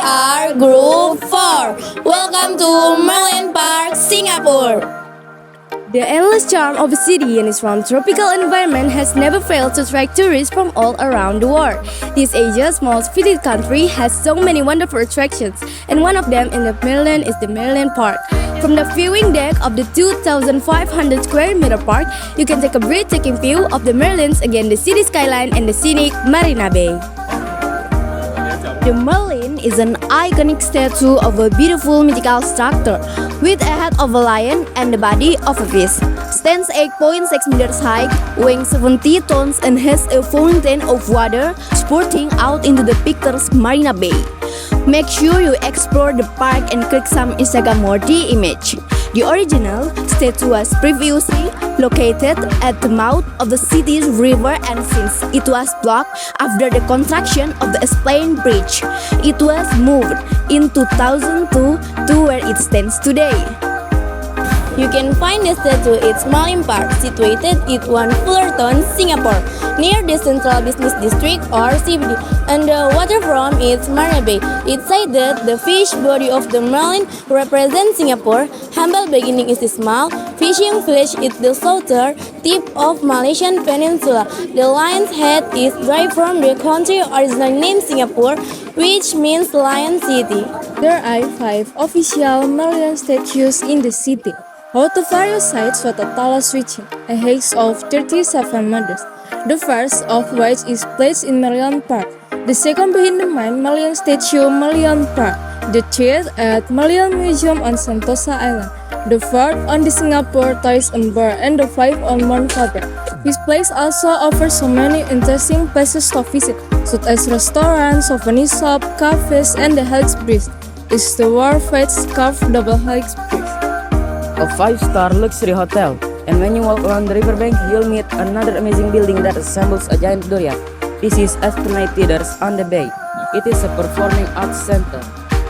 are Group 4. Welcome to Merlion Park, Singapore. The endless charm of a city and its warm tropical environment has never failed to attract tourists from all around the world. This Asia's most visited country has so many wonderful attractions, and one of them in the Merlion is the Merlion Park. From the viewing deck of the 2,500 square meter park, you can take a breathtaking view of the Merlions against the city skyline and the scenic Marina Bay. The Merlion is an iconic statue of a beautiful mythical structure with a head of a lion and the body of a fish. Stands 8.6 meters high, weighing 70 tons, and has a fountain of water spurting out into the picturesque Marina Bay. Make sure you explore the park and click some Instagram-worthy image. The original statue was previously located at the mouth of the city's river, and since it was blocked after the construction of the Esplanade Bridge, it was moved in 2002 to where it stands today. You can find the statue at Merlion Park, situated at One Fullerton, Singapore, near the Central Business District or CBD, and the waterfront is Marina Bay. It's said that the fish body of the Merlion represents Singapore. Humble beginning is a small fishing village at the southern tip of Malaysian Peninsula. The lion's head is derived from the country originally named Singapore, which means Lion City. There are 5 official Merlion statues in the city. Out of various sites, with the tallest reaching a height of 37 meters. The first of which is placed in Merlion Park. The second behind the main Merlion statue, Merlion Park. The third at Merlion Museum on Sentosa Island. The fourth on the Singapore Tourism Board, and the fifth on Mount Faber. This place also offers so many interesting places to visit, such as restaurants, souvenir shop, cafes, and the Helix Bridge. It's the world's first carved double Helix Bridge. A 5-star luxury hotel, and when you walk along the riverbank, you'll meet another amazing building that resembles a giant durian. This is Esplanade Theatres on the Bay. It is a performing arts center.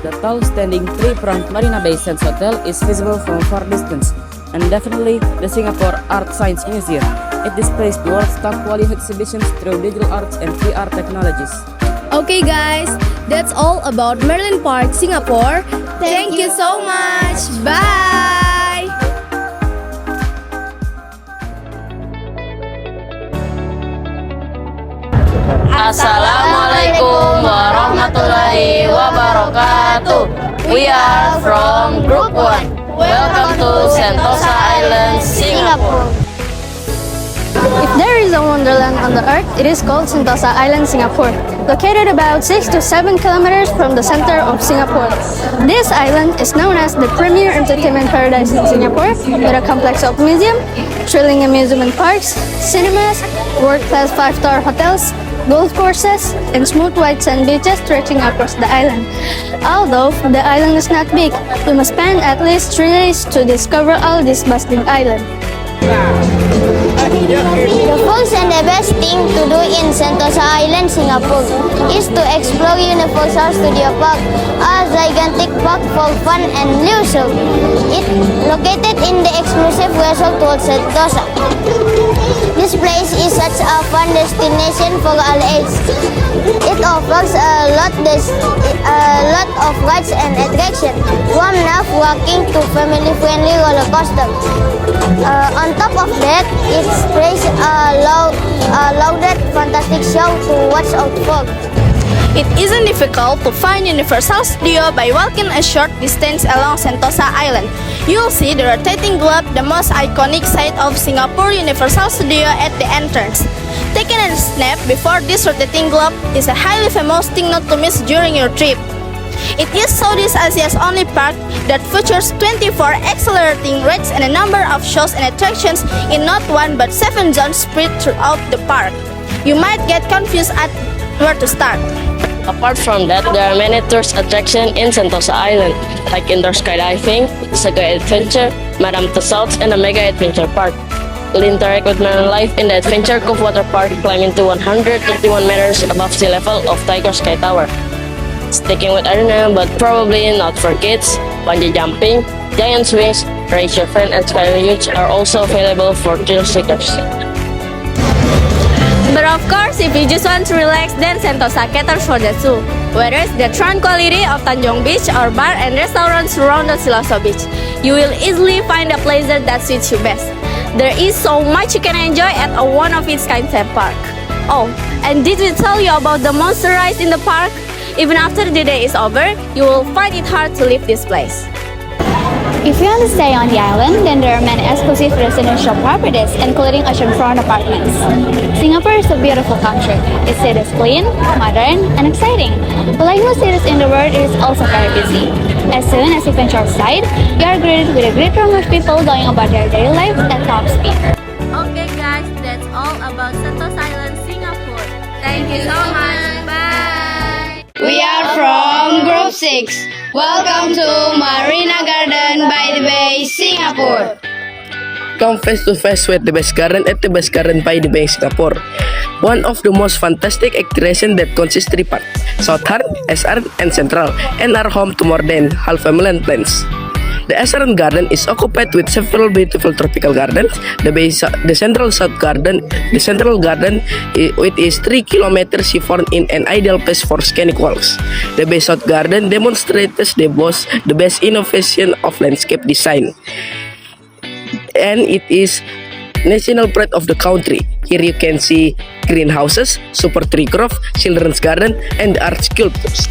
The tall standing three-pronged Marina Bay Sands Hotel is visible from a far distance, and definitely the Singapore Art Science Museum. It displays the world's top quality exhibitions through digital arts and VR technologies. Okay guys, that's all about Merlion Park, Singapore. Thank you so much. Bye! Assalamualaikum warahmatullahi wabarakatuh. We are from Group 1. Welcome to Sentosa Island, Singapore. If there is a wonderland on the earth, it is called Sentosa Island, Singapore. Located about 6 to 7 kilometers from the center of Singapore. This island is known as the premier entertainment paradise in Singapore, with a complex of museum, thrilling amusement parks, cinemas, world-class 5-star hotels, golf courses, and smooth white sand beaches stretching across the island. Although the island is not big, you must spend at least 3 days to discover all this bustling island. The first and the best thing to do in Sentosa Island, Singapore, is to explore Universal Studio Park, a gigantic park for fun and leisure. It located in the exclusive resort called Sentosa. This place is such a fun destination for all ages. It offers a lot of rides and attractions, from enough walking to family-friendly roller coaster. On top of that, it plays a loaded fantastic show to watch out for. It isn't difficult to find Universal Studio by walking a short distance along Sentosa Island. You'll see the rotating globe, the most iconic site of Singapore Universal Studio, at the entrance. Taking a snap before this rotating globe is a highly famous thing not to miss during your trip. It is Southeast Asia's only park that features 24 accelerating rides and a number of shows and attractions in not 1 but 7 zones spread throughout the park. You might get confused at where to start. Apart from that, there are many tourist attractions in Sentosa Island, like indoor skydiving, Saga Adventure, Madame Tussauds, and the Mega Adventure Park. You'll interact with marine life in the Adventure Cove Water Park, climbing to 131 meters above sea level of Tiger Sky Tower. Sticking with arena, but probably not for kids, bungee jumping, giant swings, raise your friend, and sky luge are also available for thrill seekers. But of course, if you just want to relax, then Sentosa caters for that too. Whether it's the tranquility of Tanjung Beach or bar and restaurants surrounding Siloso Beach, you will easily find a pleasure that suits you best. There is so much you can enjoy at a one-of-its-kind theme park. Oh, and did we tell you about the monster rides in the park? Even after the day is over, you will find it hard to leave this place. If you want to stay on the island, then there are many exclusive residential properties, including oceanfront apartments. Singapore is a beautiful country. Its city is clean, modern, and exciting. Like most cities in the world, it is also very busy. As soon as you venture outside, you are greeted with a great room of people going about their daily life at top speed. Okay guys, that's all about Sentosa Island, Singapore. Thank you so much. Bye. We are from Group 6. Welcome to Marina Garden by the Bay, Singapore. Come face to face with the best garden at the best garden by the Bay, Singapore. One of the most fantastic attractions that consists 3 parts, South Heart, SR, and Central, and are home to more than half a million plants. The SRN Garden is occupied with several beautiful tropical gardens. The Central South Garden, with its 3 kilometers formed in an ideal place for scenic walks. The Bay South Garden demonstrates the best innovation of landscape design, and it is national pride of the country. Here you can see greenhouses, super tree grove, children's garden, and art sculptures.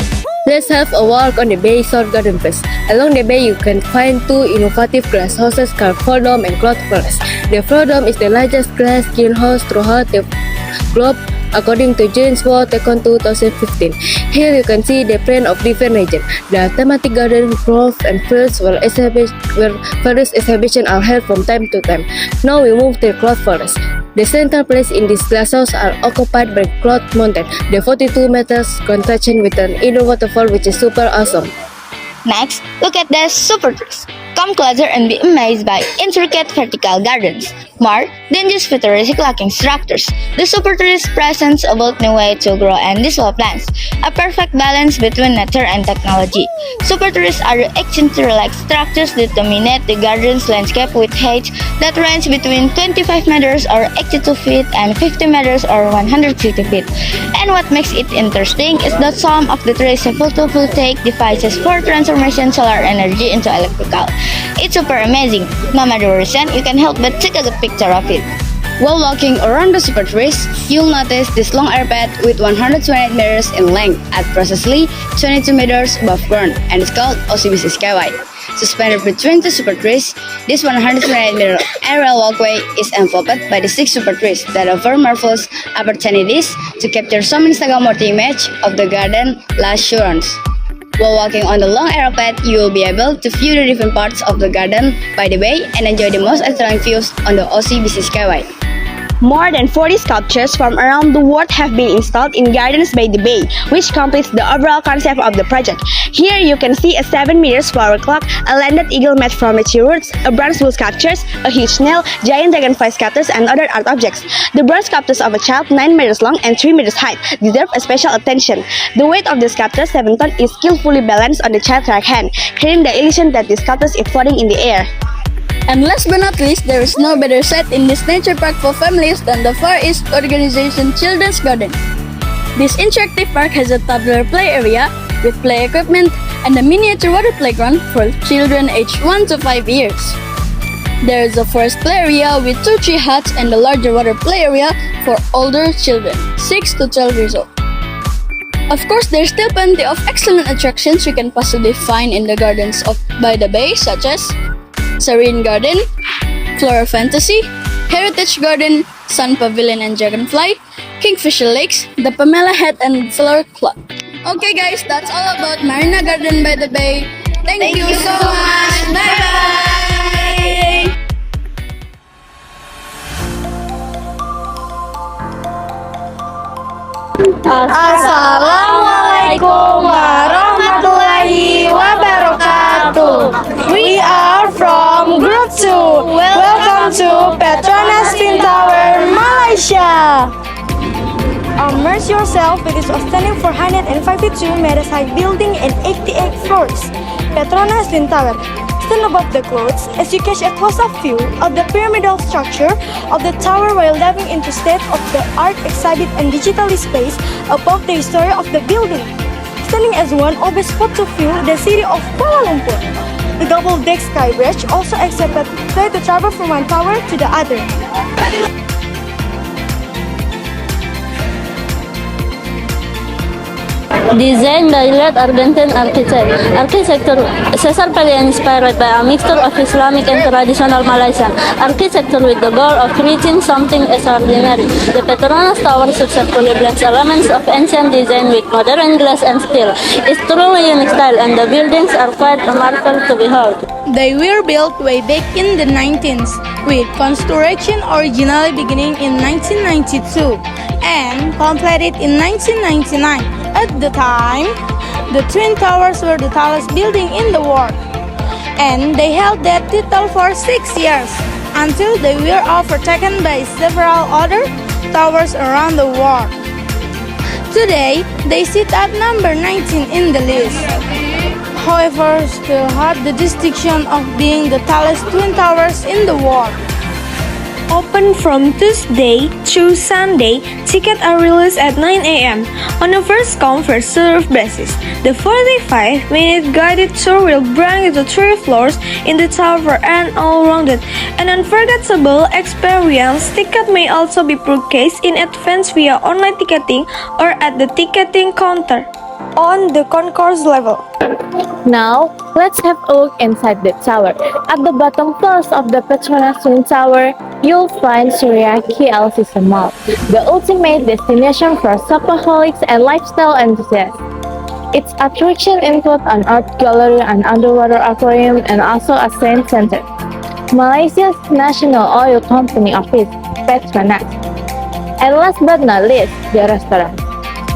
Let's have a walk on the Bay South Garden first. Along the bay, you can find 2 innovative glass houses called Floodome and Cloud Forest. The Floodome is the largest glass greenhouse throughout the globe, according to James Watt Econ 2015. Here you can see the plan of different regions. The thematic garden, grove, and fields where various exhibitions are held from time to time. Now we move to the Cloud Forest. The central place in this glasshouse are occupied by Cloud Mountain, the 42 meters contraction with an indoor waterfall which is super awesome. Next, look at the super trees. Come closer and be amazed by intricate vertical gardens, more than just futuristic-looking structures. The super trees presents a bold new way to grow and develop plants, a perfect balance between nature and technology. Super trees are the eccentric-like structures that dominate the garden's landscape with heights that range between 25 meters or 82 feet and 50 meters or 150 feet. And what makes it interesting is that some of the trees have photovoltaic devices for transformation solar energy into electrical. It's super amazing. No matter the reason, you can help but take a good picture of it. While walking around the super trees, you'll notice this long air pad with 128 meters in length at precisely 22 meters above ground, and it's called OCBC Skyway. Suspended between 2 super trees, this 128-meter aerial walkway is enveloped by the 6 super trees that offer marvelous opportunities to capture some Instagram-worthy image of the garden lush surrounds. While walking on the long aerial pad, you will be able to view the different parts of the garden by the bay and enjoy the most exciting views on the OCBC Skyway. More than 40 sculptures from around the world have been installed in Gardens by the Bay, which completes the overall concept of the project. Here you can see a 7 meters flower clock, a landed eagle made from its roots, a bronze bull sculptures, a huge snail, giant dragonfly sculptures, and other art objects. The bronze sculptures of a child 9 meters long and 3 meters high deserve a special attention. The weight of the sculpture, 7 tons, is skillfully balanced on the child's right hand, creating the illusion that the sculpture is floating in the air. And last but not least, there is no better site in this nature park for families than the Far East Organization Children's Garden. This interactive park has a toddler play area with play equipment and a miniature water playground for children aged 1 to 5 years. There is a forest play area with 2 tree huts and a larger water play area for older children, 6 to 12 years old. Of course, there's still plenty of excellent attractions you can possibly find in the gardens by the bay, such as Serene Garden, Flora Fantasy, Heritage Garden, Sun Pavilion and Dragonfly, Kingfisher Lakes, the Pamela Head and Flower Club. Okay guys, that's all about Marina Garden by the Bay. Thank you so much. Bye bye. Assalamualaikum warahmatullahi wabarakatuh. We are from Group 2. Welcome to Petronas Twin Tower, Malaysia. Immerse yourself with this outstanding 452 meters high building and 88 floors. Petronas Twin Tower. Stand above the clouds as you catch a close-up view of the pyramidal structure of the tower while diving into state-of-the-art exhibit and digital displays about the history of the building. standing as one of the spot to view the city of Kuala Lumpur. The double-deck sky bridge also accepted flight to travel from one tower to the other. Designed by late Argentine architecture, Cesar Paglia inspired by a mixture of Islamic and traditional Malaysian architecture with the goal of creating something extraordinary. The Petronas Tower successfully blends elements of ancient design with modern glass and steel. It's truly unique style and the buildings are quite remarkable to behold. They were built way back in the 19th, with construction originally beginning in 1992 and completed in 1999. At the time, the Twin Towers were the tallest building in the world, and they held that title for 6 years until they were overtaken by several other towers around the world. Today, they sit at number 19 in the list. However, still have the distinction of being the tallest twin towers in the world. Open from Tuesday through Sunday, tickets are released at 9 a.m. on a first-come, first-served basis. The 45-minute guided tour will bring you to 3 floors in the tower and all-rounded an unforgettable experience. Tickets may also be purchased in advance via online ticketing or at the ticketing counter on the concourse level. Now, let's have a look inside the tower. At the bottom floors of the Petronas Twin Tower, you'll find Surya KLCC Mall, the ultimate destination for shopaholics and lifestyle enthusiasts. Its attractions include an art gallery, an underwater aquarium, and also a science center. Malaysia's national oil company office, Petronas. And last but not least, the restaurant.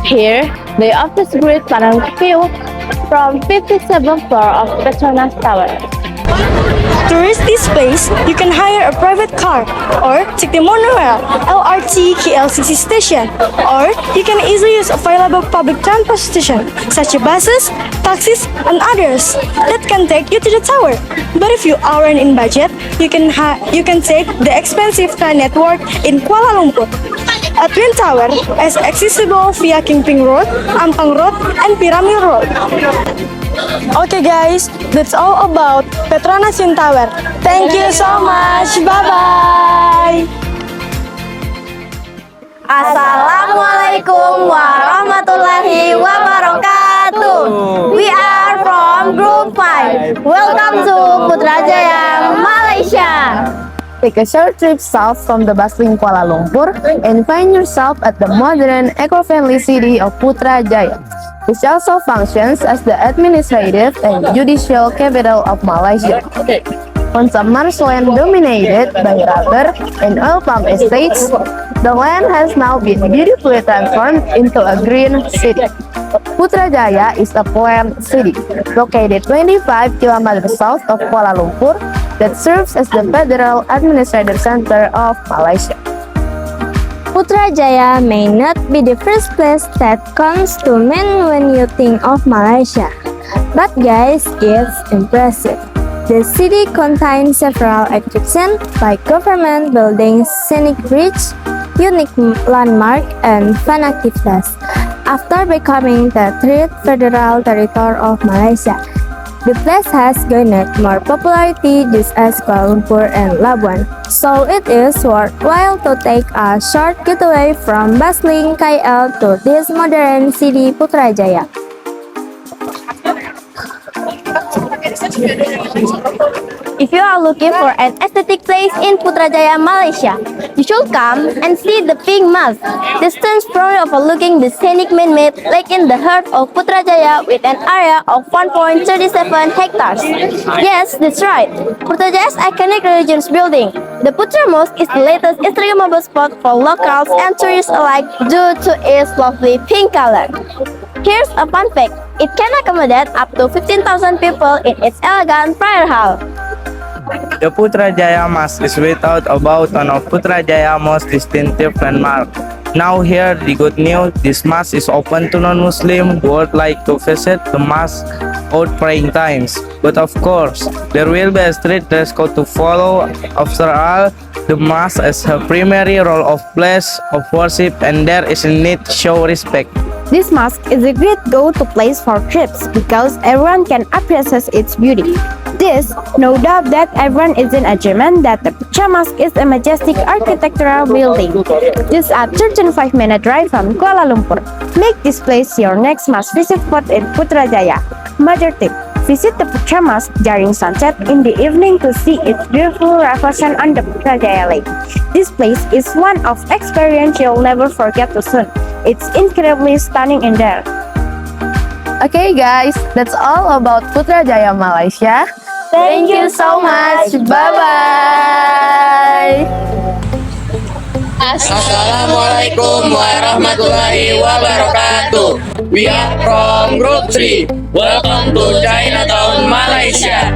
Here, they offer great panoramic view from 57th floor of Petronas Tower. To reach this place, you can hire a private car or take the monorail LRT KLCC station, or you can easily use available public transportation such as buses, taxis, and others that can take you to the tower. But if you aren't in budget, you can take the expensive train network in Kuala Lumpur. A twin tower is accessible via Kingping Road, Ampang Road, and Pyramid Road. Okay guys, that's all about Petronas Twin Tower. Thank you so much. Bye-bye. Assalamualaikum warahmatullahi wabarakatuh. We are from Group 5. Welcome to Putrajaya, Malaysia. Take a short trip south from the bustling Kuala Lumpur and find yourself at the modern, eco-friendly city of Putrajaya, which also functions as the administrative and judicial capital of Malaysia. Once a marshland dominated by rubber and oil palm estates, the land has now been beautifully transformed into a green city. Putrajaya is a planned city located 25 kilometers south of Kuala Lumpur that serves as the federal administrative center of Malaysia. Putrajaya may not be the first place that comes to mind when you think of Malaysia, but guys, it's impressive. The city contains several attractions like government buildings, scenic bridge, unique landmark, and fun activities. After becoming the 3rd federal territory of Malaysia, the place has garnered more popularity just as Kuala Lumpur and Labuan, so it is worthwhile to take a short getaway from bustling KL to this modern city Putrajaya. If you are looking for an aesthetic place in Putrajaya, Malaysia, you should come and see the Pink Mosque. This stands proud overlooking the scenic man-made lake in the heart of Putrajaya with an area of 1.37 hectares. Yes, that's right. Putrajaya's iconic religious building, the Putra Mosque, is the latest Instagrammable spot for locals and tourists alike due to its lovely pink color. Here's a fun fact. It can accommodate up to 15,000 people in its elegant prayer hall. The Putrajaya Mosque is without a doubt one of Putrajaya's most distinctive landmarks. Now here the good news, this mosque is open to non-Muslim who would like to visit the mosque out praying times. But of course, there will be a strict dress code to follow. After all, the mosque is her primary role of place of worship and there is a need to show respect. This mosque is a great go-to place for trips because everyone can appreciate its beauty. This, no doubt that everyone is in agreement that the Putra Mosque is a majestic architectural building. Just a 35-minute drive from Kuala Lumpur. Make this place your next must-visit spot in Putrajaya. Major tip: visit the Putra Mosque during sunset in the evening to see its beautiful reflection on the Putrajaya Lake. This place is one of experience you'll never forget too soon. It's incredibly stunning in there. Okay guys, that's all about Putrajaya Malaysia. Thank you so much. Bye-bye. Assalamualaikum warahmatullahi wabarakatuh. We are from Group 3. Welcome to Chinatown, Malaysia.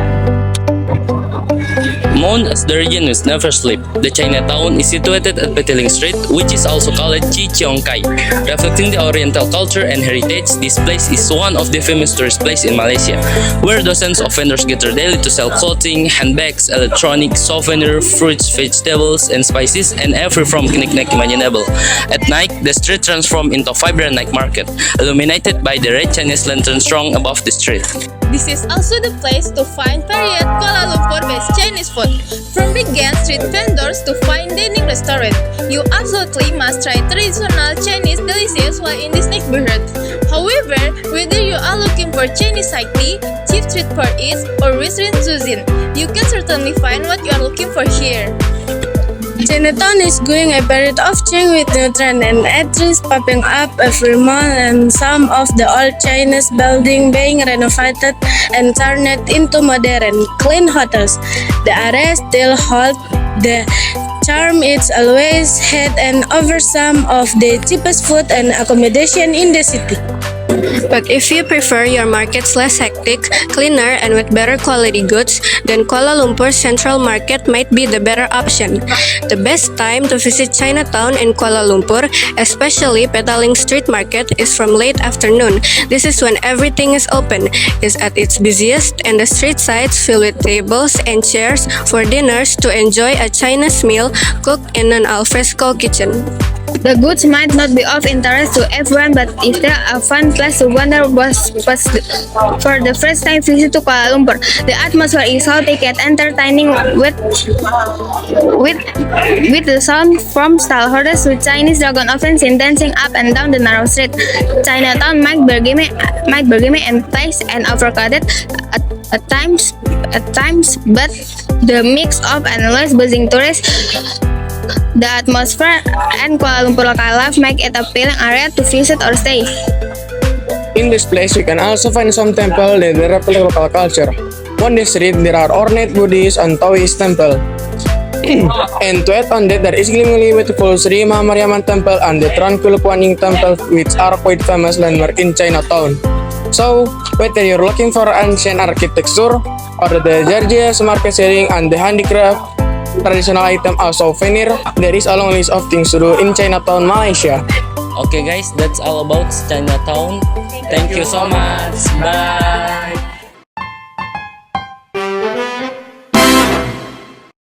Known as the region which never sleep, the Chinatown is situated at Petaling Street, which is also called Chi Chiong Kai. Reflecting the Oriental culture and heritage, this place is one of the famous tourist places in Malaysia, where dozens of vendors gather daily to sell clothing, handbags, electronics, souvenirs, fruits, vegetables, and spices, and every from knick-knack imaginable. At night, the street transforms into a vibrant night market, illuminated by the red Chinese lantern strung above the street. This is also the place to find varied Kuala Lumpur-based Chinese food, from vegan street vendors to fine dining restaurant. You absolutely must try traditional Chinese delicious while in this neighborhood. However, whether you are looking for Chinese high tea, cheap street food eats, or restaurant cuisine, you can certainly find what you are looking for here. Chinatown is going a period of change with new trend and entries popping up every month, and some of the old Chinese buildings being renovated and turned into modern, clean hotels. The area still holds the charm it's always had and offers some of the cheapest food and accommodation in the city. But if you prefer your markets less hectic, cleaner, and with better quality goods, then Kuala Lumpur Central Market might be the better option. The best time to visit Chinatown in Kuala Lumpur, especially Petaling Street Market, is from late afternoon. This is when everything is open, is at its busiest, and the street sides filled with tables and chairs for dinners to enjoy a Chinese meal cooked in an alfresco kitchen. The goods might not be of interest to everyone, but if they're a fun place to wander was for the first time visit to Kuala Lumpur. The atmosphere is chaotic yet entertaining with the sound from stall horses with Chinese dragon often seen dancing up and down the narrow street. Chinatown might be grimy and place and overcrowded at times, but the mix of endless buzzing tourists, the atmosphere, and Kuala Lumpur local life make it a appealing area to visit or stay. In this place, you can also find some temples that reflect local culture. On this street, there are ornate Buddhist and Taoist temple. And to add on that, there is gleamingly beautiful Sri Mahamariamman Temple and the Tranquil Kuan Yin Temple, which are quite famous landmark in Chinatown. So, whether you're looking for ancient architecture or the gorgeous market setting and the handicraft, traditional item or souvenir, there is a long list of things to do in Chinatown, Malaysia. Okay guys, that's all about Chinatown. Thank you so much. Bye.